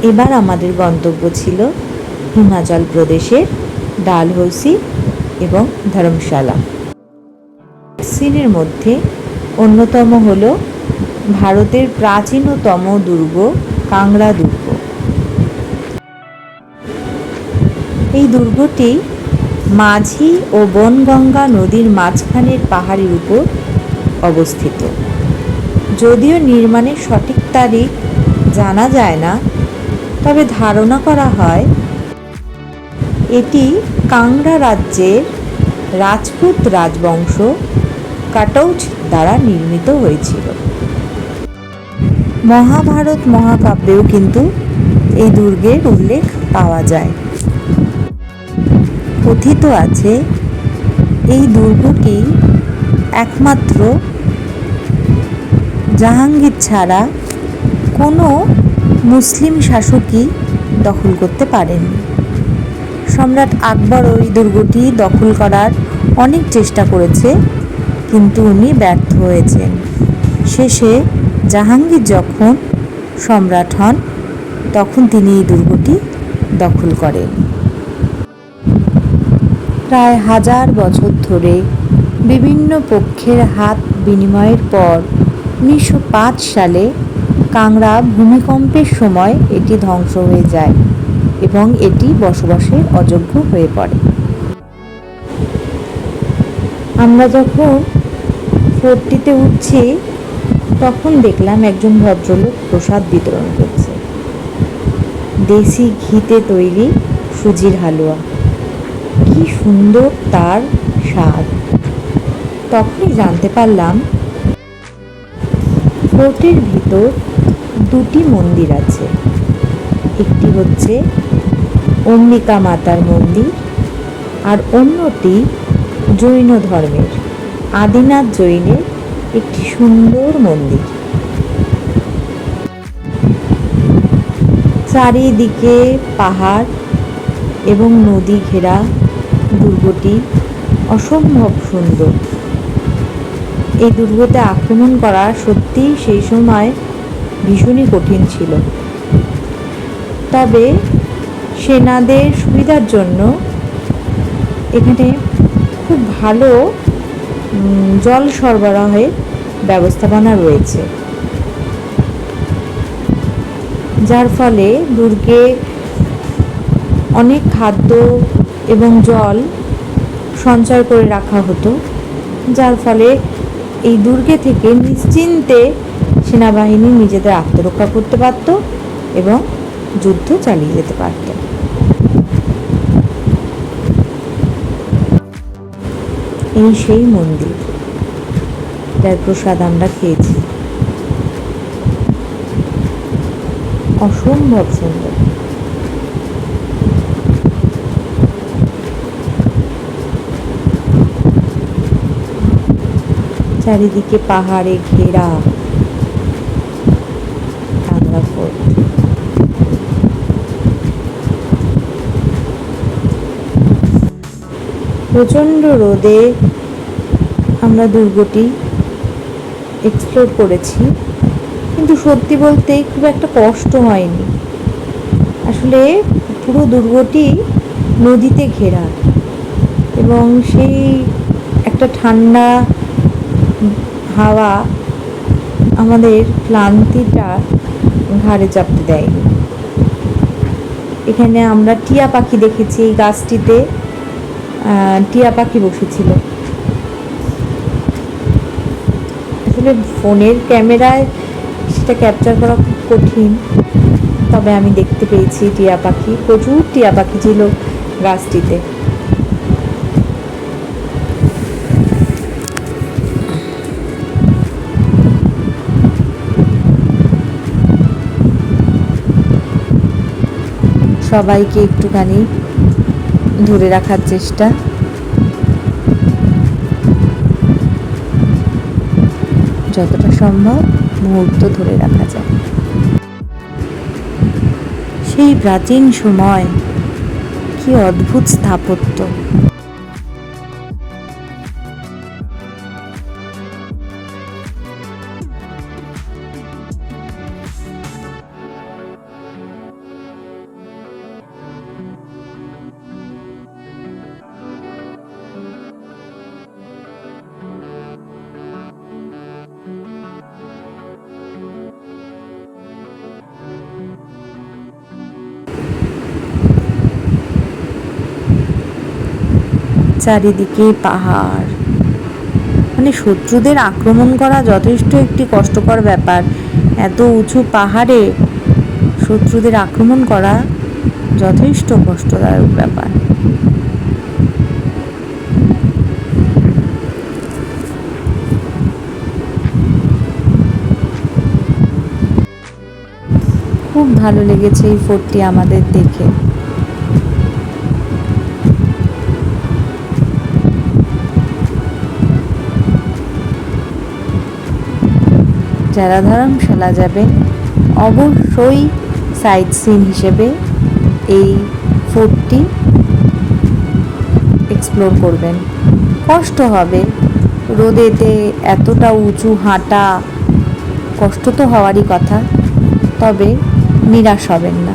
এবার আমাদের গন্তব্য ছিল হিমাচল প্রদেশের ডালহৌসি এবং ধর্মশালা। সিনের মধ্যে অন্যতম হল ভারতের প্রাচীনতম দুর্গ কাংড়া দুর্গ। এই দুর্গটি মাঝি ও বনগঙ্গা নদীর মাঝখানের পাহাড়ের উপর অবস্থিত। যদিও নির্মাণের সঠিক তারিখ জানা যায় না, তবে ধারণা করা হয় এটি কাংড়া রাজ্যের রাজপুত রাজবংশ কাটৌচ দ্বারা নির্মিত হয়েছিল। মহাভারত মহাকাব্যেও কিন্তু এই দুর্গের উল্লেখ পাওয়া যায়। কথিত আছে এই দুর্গটি একমাত্র জাহাঙ্গীর ছাড়া কোনো মুসলিম শাসকই দখল করতে পারেননি। সম্রাট আকবর ওই দুর্গটি দখল করার অনেক চেষ্টা করেছে, কিন্তু উনি ব্যর্থ হয়েছেন। শেষে জাহাঙ্গীর যখন সম্রাট হন, তখন তিনি এই দুর্গটি দখল করেন। প্রায় 1000 বছর ধরে বিভিন্ন পক্ষের হাত বিনিময়ের পর 1905 সালে কাংড়া ভূমিকম্পের সময় এটি ধ্বংস হয়ে যায় এবং এটি বসবাসের অযোগ্য হয়ে পড়ে। আমরা যখন ফোর্টটিতে উঠছি, তখন দেখলাম একজন ভদ্রলোক প্রসাদ বিতরণ করছে। দেশি ঘিতে তৈরি সুজির হালুয়া, কি সুন্দর তার স্বাদ! তখনই জানতে পারলাম ফোর্টের ভিতর 2টি মন্দির আছে। একটি হচ্ছে অম্বিকা মাতার মন্দির, আর অন্যটি জৈন ধর্মের আদিনাথ জৈনের একটি সুন্দর মন্দির। চারিদিকে পাহাড় এবং নদী ঘেরা দুর্গটি অসম্ভব সুন্দর। এই দুর্গতে আক্রমণ করা সত্যিই সেই সময় ভীষণই কঠিন ছিল। তবে সেনাদের সুবিধার জন্য এখানে খুব ভালো জল সরবরাহের ব্যবস্থাপনা রয়েছে, যার ফলে দুর্গে অনেক খাদ্য এবং জল সঞ্চয় করে রাখা হতো, যার ফলে এই দুর্গে থেকে নিশ্চিন্তে সেনাবাহিনী নিজেদের আত্মরক্ষা করতে পারত এবং যুদ্ধ চালিয়ে যেতে পারত। এই সেই মন্দির যার প্রসাদ আমরা খেয়েছি। অসম্ভব সুন্দর। চারিদিকে পাহাড়ে ঘেরা কাংড়া ফোর্ট। প্রচণ্ড রোদে আমরা দুর্গটি এক্সপ্লোর করেছি, কিন্তু সত্যি বলতে খুব একটা কষ্ট হয়নি। আসলে পুরো দুর্গটি নদীতে ঘেরা এবং সেই একটা ঠান্ডা হাওয়া আমাদের ক্লান্তিটা ঘাড়ে চাপতে দেয়নি। এখানে আমরা টিয়া পাখি দেখেছি। এই গাছটিতে টিয়া পাখি বসেছিল। আসলে ফোনের ক্যামেরায় সেটা ক্যাপচার করা খুব কঠিন, তবে আমি দেখতে পেয়েছি টিয়া পাখি, প্রচুর টিয়া পাখি ছিল গাছটিতে। সবাইকে একটুখানি ধরে রাখার চেষ্টা। যতটা সম্ভব মুহূর্ত ধরে রাখা যায়। সেই প্রাচীন সময়, কি অদ্ভুত স্থাপত্য! চারিদিকে পাহাড়, মানে শত্রুদের আক্রমণ করা যথেষ্ট একটি কষ্টকর ব্যাপার। এত উঁচু পাহাড়ে শত্রুদের আক্রমণ করা যথেষ্ট কষ্টদায়ক ব্যাপার। খুব ভালো লেগেছে এই ফোর্টটি আমাদের দেখে। যারা ধর্মশালা যাবেন অবশ্যই সাইট সিন হিসেবে এই ফোর্টটি এক্সপ্লোর করবেন। কষ্ট হবে, রোদেতে এতটা উঁচু হাঁটা, কষ্ট তো হওয়ারই কথা, তবে নিরাশ হবেন না।